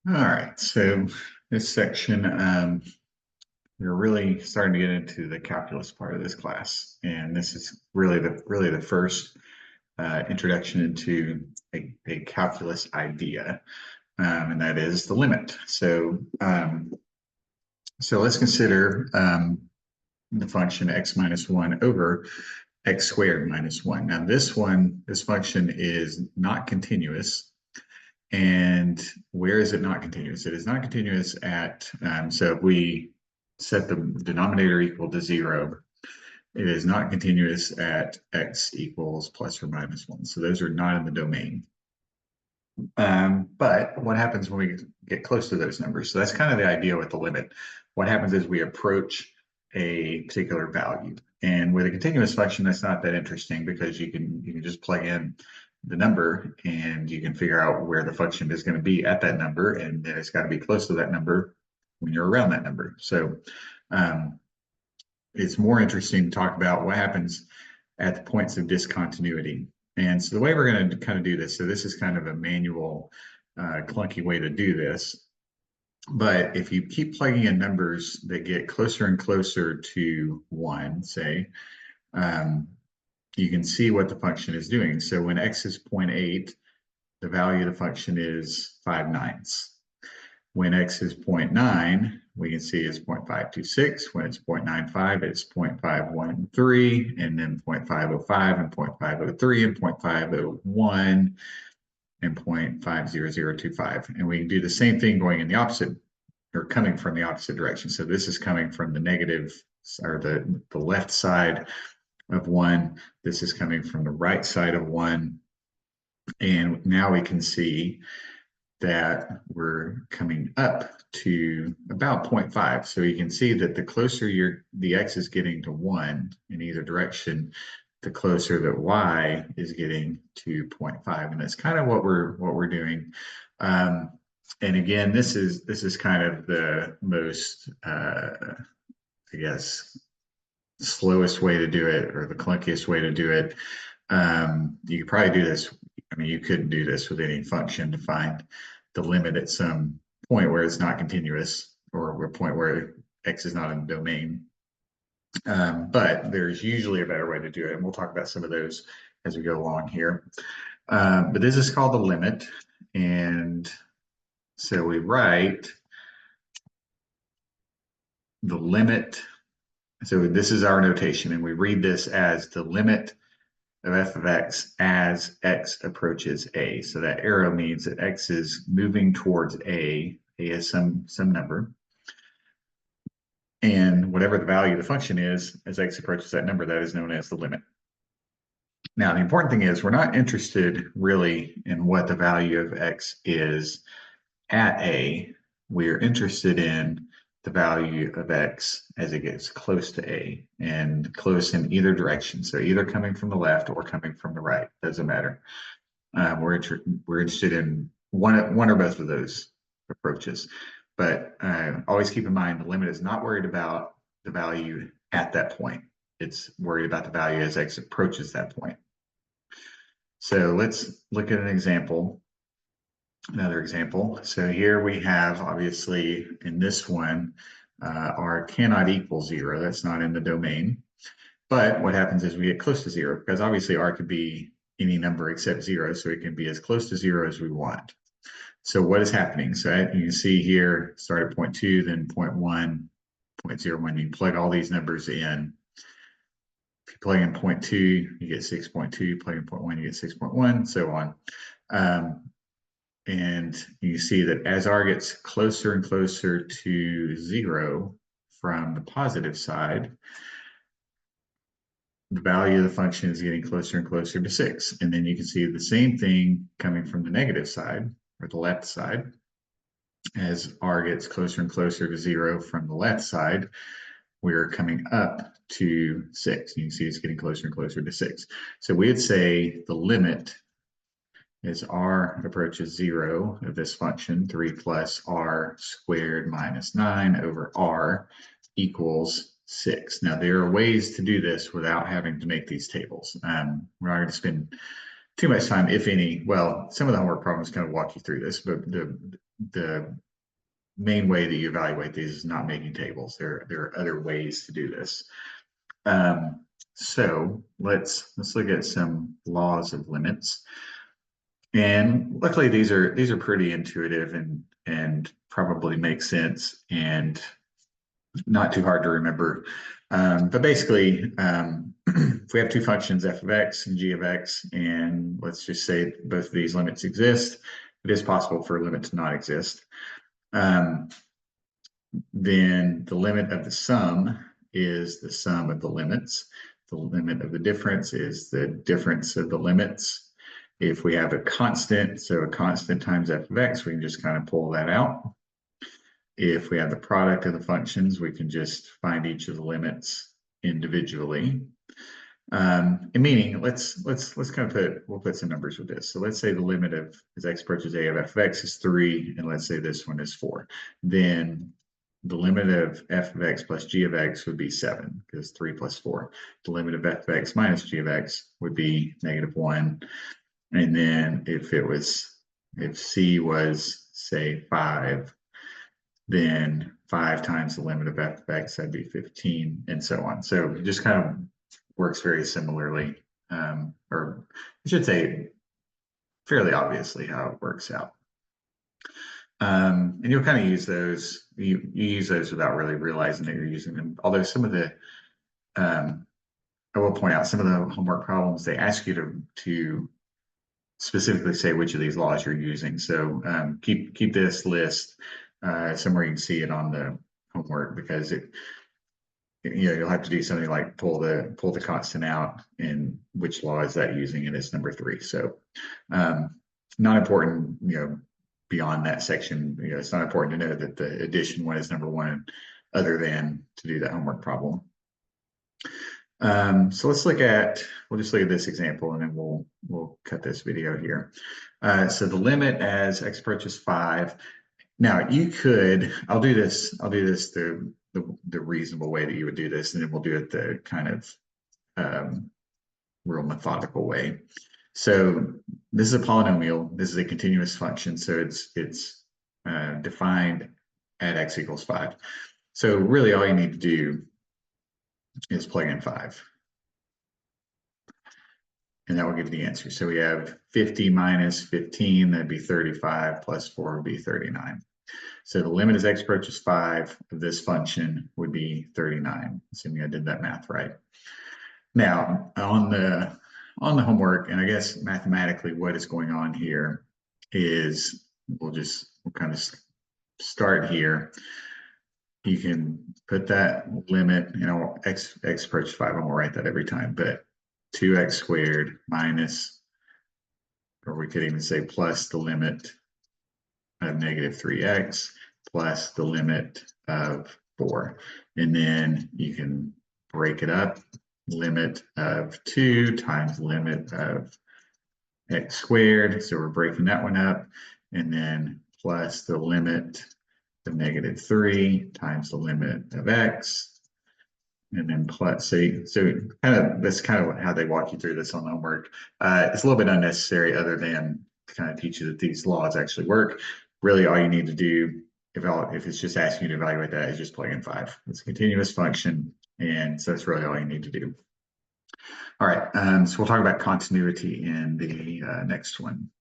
All right, so this section, we're really starting to get into the calculus part of this class, and this is really the first introduction into a calculus idea, and that is the limit. So let's consider the function x minus 1 over x squared minus 1. Now this function is not continuous. And where is it not continuous? It is not continuous at, so if we set the denominator equal to 0, it is not continuous at x equals plus or minus 1. So those are not in the domain. But what happens when we get close to those numbers? So that's kind of the idea with the limit. What happens is we approach a particular value. And with a continuous function, that's not that interesting because you can just plug in the number and you can figure out where the function is going to be at that number, and then it's got to be close to that number when you're around that number. So it's more interesting to talk about what happens at the points of discontinuity. And so the way we're going to kind of do this, so this is kind of a manual, clunky way to do this. But if you keep plugging in numbers that get closer and closer to 1, say, you can see what the function is doing. So when x is 0.8, the value of the function is 5/9. When x is 0.9, we can see it's 0.526. When it's 0.95, it's 0.513, and then 0.505, and 0.503, and 0.501, and 0.50025. And we can do the same thing going in the opposite, or coming from the opposite direction. So this is coming from the negative, or the left side of 1. This is coming from the right side of 1. And now we can see that we're coming up to about 0.5. So you can see that the closer the x is getting to 1 in either direction, the closer that y is getting to 0.5. And that's kind of what we're doing. And again, this is kind of the most, I guess, slowest way to do it, or the clunkiest way to do it. You could probably do this. I mean, you couldn't do this with any function to find the limit at some point where it's not continuous, or a point where x is not in the domain. But there's usually a better way to do it, and we'll talk about some of those as we go along here. But this is called the limit, and so we write the limit. So this is our notation, and we read this as the limit of f of x as x approaches a. So that arrow means that x is moving towards a. A is some number. And whatever the value of the function is, as x approaches that number, that is known as the limit. Now, the important thing is we're not interested really in what the value of x is at a. We're interested in the value of x as it gets close to a, and close in either direction. So either coming from the left or coming from the right, doesn't matter. We're interested in one or both of those approaches. But always keep in mind the limit is not worried about the value at that point. It's worried about the value as x approaches that point. So let's look at an example. Another example. So here we have, obviously, in this one, r cannot equal 0. That's not in the domain. But what happens is we get close to 0, because obviously r could be any number except 0, so it can be as close to 0 as we want. So what is happening? So you can see here, start at 0.2, then 0.1, 0.01. You plug all these numbers in. If you plug in 0.2, you get 6.2. Plug in 0.1, you get 6.1, so on. And you see that as r gets closer and closer to 0 from the positive side, the value of the function is getting closer and closer to 6. And then you can see the same thing coming from the negative side, or the left side. As r gets closer and closer to 0 from the left side, we're coming up to 6. You can see it's getting closer and closer to 6. So we would say the limit as r approaches 0 of this function, 3 plus r squared minus 9 over r equals 6. Now, there are ways to do this without having to make these tables. We're not going to spend too much time, if any. Well, some of the homework problems kind of walk you through this, but the main way that you evaluate these is not making tables. There are other ways to do this. So let's look at some laws of limits. And luckily these are pretty intuitive and probably make sense and not too hard to remember. But basically, if we have two functions, f of x and g of x, and let's just say both of these limits exist, it is possible for a limit to not exist. Then the limit of the sum is the sum of the limits. The limit of the difference is the difference of the limits. If we have a constant, so a constant times f of x, we can just kind of pull that out. If we have the product of the functions, we can just find each of the limits individually. And meaning, let's kind of we'll put some numbers with this. So let's say the limit of as x approaches a of f of x is 3, and let's say this one is 4. Then the limit of f of x plus g of x would be 7, because 3 plus 4. The limit of f of x minus g of x would be -1. And then if c was, say, 5, then 5 times the limit of f of x, that'd be 15, and so on. So it just kind of works very similarly, or I should say fairly obviously how it works out. And you'll kind of use those, you use those without really realizing that you're using them. Although some of the, I will point out some of the homework problems, they ask you to specifically say which of these laws you're using. So keep this list somewhere you can see it on the homework, because you'll have to do something like pull the constant out, and which law is that using, and it's number 3. So not important, beyond that section. It's not important to know that the addition one is number 1, other than to do that homework problem. So we'll just look at this example, and then we'll cut this video here. So the limit as x approaches 5. Now you could, I'll do this the reasonable way that you would do this, and then we'll do it the kind of real methodical way. So this is a polynomial. This is a continuous function. So it's defined at x equals 5. So really all you need to do is plug in 5. And that will give you the answer. So we have 50 minus 15, that'd be 35, plus 4 would be 39. So the limit as x approaches 5 of this function would be 39, assuming I did that math right. Now, on the homework, and I guess mathematically what is going on here is we'll kind of start here. You can put that limit, x approaches 5, I won't write that every time, but 2x squared minus, or we could even say plus the limit of -3x plus the limit of 4. And then you can break it up, limit of 2 times limit of x squared. So we're breaking that one up, and then plus the limit of -3 times the limit of x, and then plus, so that's kind of how they walk you through this on homework. It's a little bit unnecessary, other than to kind of teach you that these laws actually work. Really, all you need to do, if it's just asking you to evaluate that, is just plug in 5. It's a continuous function, and so that's really all you need to do. All right, so we'll talk about continuity in the next one.